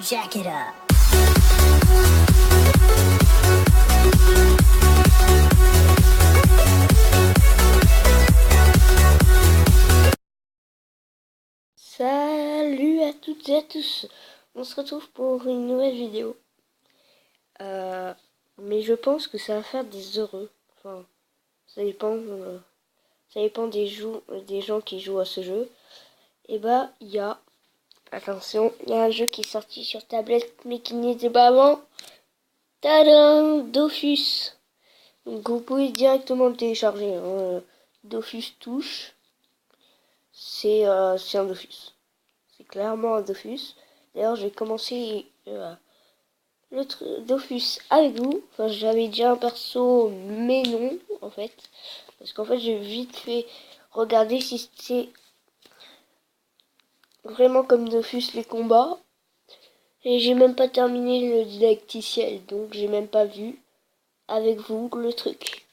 Jack it up. Salut à toutes et à tous. On se retrouve pour une nouvelle vidéo. Mais je pense que ça va faire des heureux. Enfin, ça dépend des gens qui jouent à ce jeu. Et bah, attention, il y a un jeu qui est sorti sur tablette mais qui n'était pas avant. Tadam, Dofus. Donc vous pouvez directement le télécharger. Dofus touche. C'est un Dofus. C'est clairement un Dofus. D'ailleurs, j'ai commencé le Dofus avec vous. Enfin, j'avais déjà un perso, mais non, en fait. Parce qu'en fait, j'ai vite fait regarder si c'est vraiment comme Dofus les combats. Et j'ai même pas terminé le didacticiel, donc j'ai même pas vu avec vous le truc.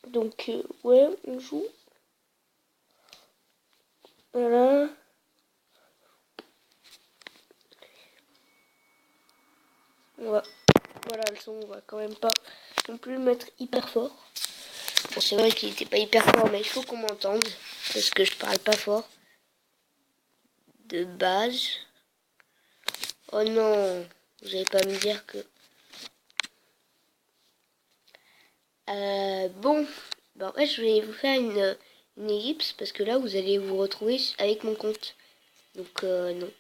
Donc, ouais, on joue. Voilà. Voilà le son, on va quand même pas non plus le mettre hyper fort. Bon, c'est vrai qu'il était pas hyper fort, mais il faut qu'on m'entende, parce que je parle pas fort. De base. Oh non, vous allez pas me dire que... Bon, en fait, je vais vous faire une ellipse, parce que là, vous allez vous retrouver avec mon compte. Donc, non.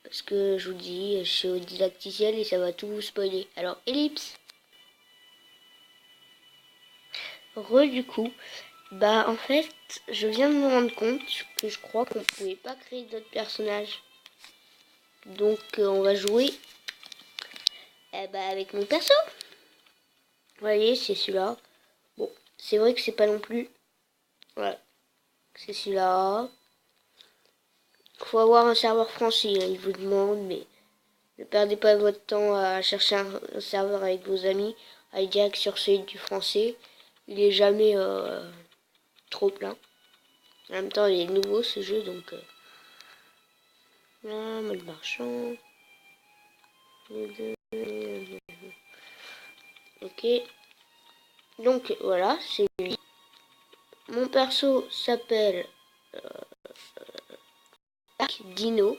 Parce que je vous dis, je suis au didacticiel et ça va tout vous spoiler. Alors, ellipse. Du coup, en fait, je viens de me rendre compte que je crois qu'on pouvait pas créer d'autres personnages. Donc, on va jouer avec mon perso. Vous voyez, c'est celui-là. Bon, c'est vrai que c'est pas non plus... Voilà, c'est celui-là. Faut avoir un serveur français, hein, il vous demande, mais ne perdez pas votre temps à chercher un serveur avec vos amis. Allez direct sur celui du français. Il est jamais trop plein. En même temps, il est nouveau ce jeu, donc... mode marchand. Ok. Donc, voilà, c'est lui. Mon perso s'appelle Dino.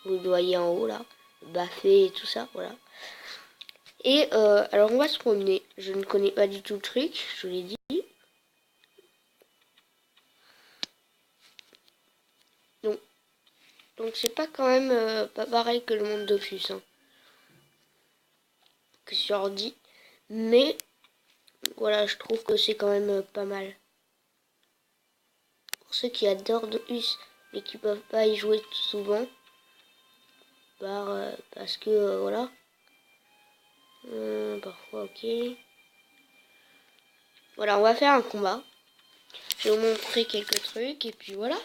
Vous le voyez en haut, là. Baffé et tout ça, voilà. Et, alors, on va se promener. Je ne connais pas du tout le truc, je vous l'ai dit. Donc c'est pas quand même pas pareil que le monde Dofus, hein, que sur ordi. Mais voilà, je trouve que c'est quand même pas mal. Pour ceux qui adorent Dofus mais qui peuvent pas y jouer souvent, parce que voilà. Parfois ok. Voilà, on va faire un combat. Je vais vous montrer quelques trucs et puis voilà.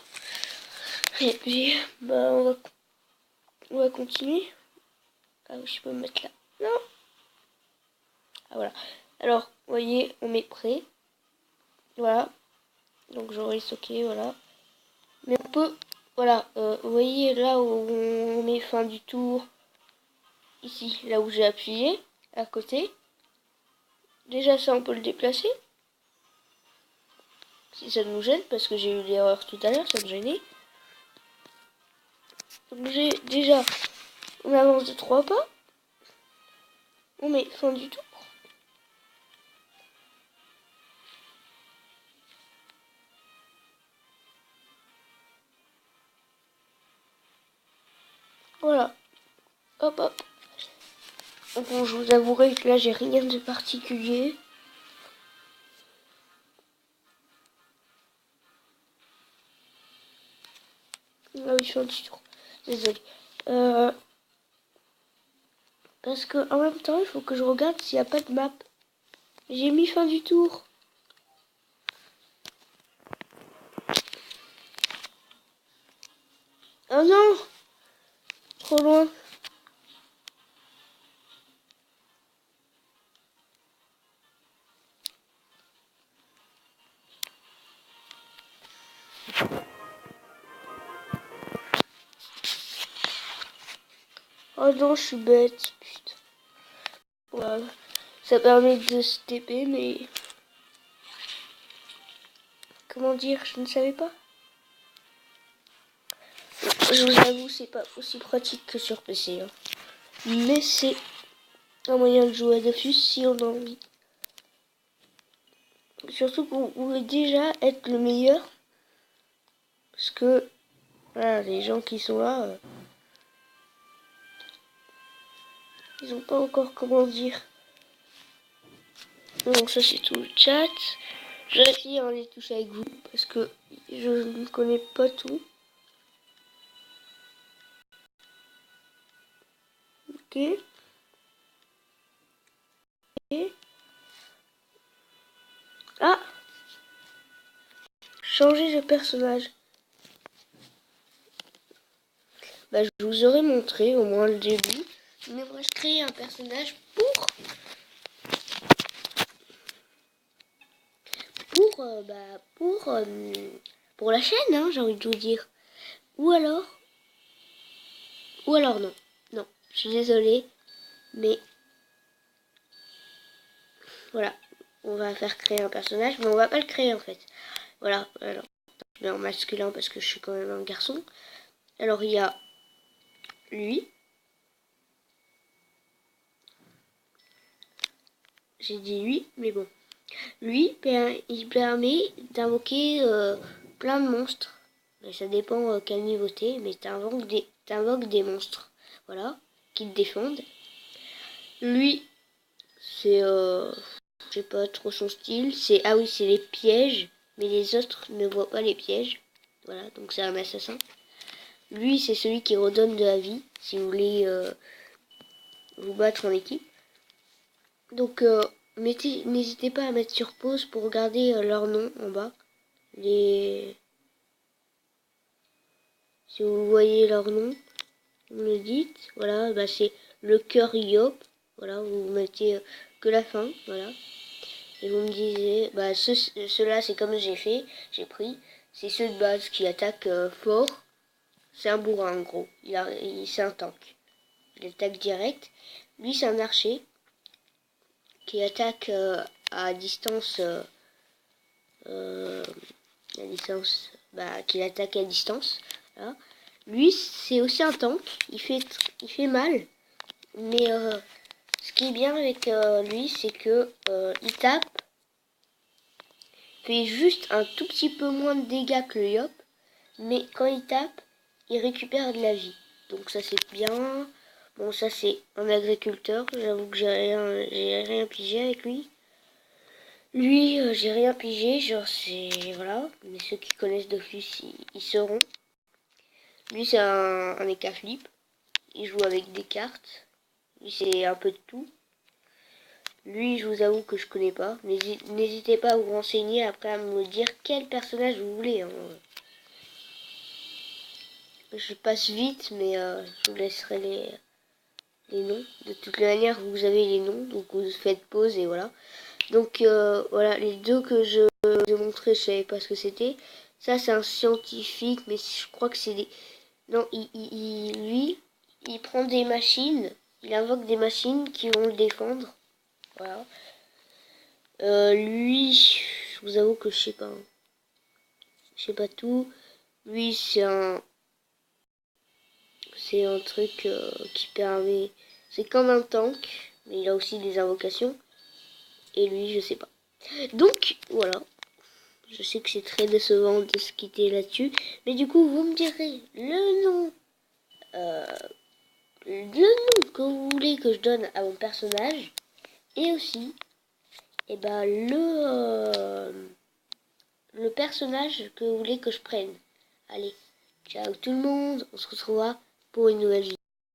Et puis on va continuer. Ah oui, je peux me mettre là. Non. Ah voilà. Alors, vous voyez, on met prêt. Voilà. Donc je risque ok, voilà. Mais on peut, voilà, vous voyez là où on met fin du tour, ici, là où j'ai appuyé, à côté. Déjà ça on peut le déplacer. Si ça nous gêne, parce que j'ai eu l'erreur tout à l'heure, ça me gênait. Donc déjà, on avance de 3 pas. On met fin du tour. Voilà. Hop hop. Bon, je vous avouerai que là j'ai rien de particulier. Ah oui, fin du tour. Désolé. Parce que en même temps, il faut que je regarde s'il n'y a pas de map. J'ai mis fin du tour. Oh non! Trop loin. Oh non, je suis bête. Putain. Voilà. Ça permet de se TP, mais... Comment dire, je ne savais pas. Je vous avoue, c'est pas aussi pratique que sur PC. Hein. Mais c'est un moyen de jouer à Dofus si on a envie. Surtout que vous pouvez déjà être le meilleur. Parce que, voilà, les gens qui sont là, ils ont pas encore comment dire. Donc ça c'est tout le chat. Je vais essayer en les toucher avec vous. Parce que je ne connais pas tout. Ok. Et... Ah, changer de personnage. Bah, je vous aurais montré au moins le début. Mais moi, je crée un personnage pour la chaîne, hein, j'ai envie de vous dire. Ou alors non. Non, je suis désolée, mais voilà, on va faire créer un personnage, mais on va pas le créer en fait. Voilà, alors je mets en masculin parce que je suis quand même un garçon. Alors il y a lui. J'ai dit lui, mais bon. Lui, il permet d'invoquer plein de monstres. Mais ça dépend quel niveau t'es, mais t'invoques des monstres. Voilà, qui te défendent. Lui, c'est... je sais pas trop son style. Ah oui, c'est les pièges. Mais les autres ne voient pas les pièges. Voilà, donc c'est un assassin. Lui, c'est celui qui redonne de la vie. Si vous voulez vous battre en équipe. Donc, n'hésitez pas à mettre sur pause pour regarder leur nom en bas. Si vous voyez leur nom, vous me le dites. Voilà, bah c'est le cœur Yop. Voilà, vous mettez que la fin. Voilà. Et vous me disiez, bah ceux-là c'est comme j'ai fait, j'ai pris. C'est ceux de base qui attaquent fort. C'est un bourrin en gros. C'est un tank. Il attaque direct. Lui c'est un archer qui attaque à distance. À distance. Bah qu'il attaque à distance. Voilà. Lui c'est aussi un tank. Il fait mal. Mais ce qui est bien avec lui, c'est que il tape, fait juste un tout petit peu moins de dégâts que le Yop, mais quand il tape, il récupère de la vie. Donc ça c'est bien. Bon ça c'est un agriculteur, j'avoue que j'ai rien pigé avec lui. Lui, j'ai rien pigé, genre c'est... Voilà, mais ceux qui connaissent Dofus, ils sauront. Lui c'est un éca flip, il joue avec des cartes, lui c'est un peu de tout. Lui, je vous avoue que je connais pas. N'hésitez pas à vous renseigner après à me dire quel personnage vous voulez. Hein. Je passe vite, mais je vous laisserai les noms. De toutes les manières, vous avez les noms, donc vous faites pause et voilà. Donc voilà, les deux que je vous ai montré, je savais pas ce que c'était. Ça, c'est un scientifique, mais je crois que c'est des... Non, lui, il prend des machines, il invoque des machines qui vont le défendre. Voilà. Lui, je vous avoue que je sais pas. Hein. Je sais pas tout. Lui, c'est un truc qui permet... C'est comme un tank, mais il a aussi des invocations. Et lui, je sais pas. Donc, voilà. Je sais que c'est très décevant de se quitter là-dessus. Mais du coup, vous me direz euh, le nom que vous voulez que je donne à mon personnage. Et aussi, et ben, le personnage que vous voulez que je prenne. Allez, ciao tout le monde, on se retrouvera pour une nouvelle vidéo.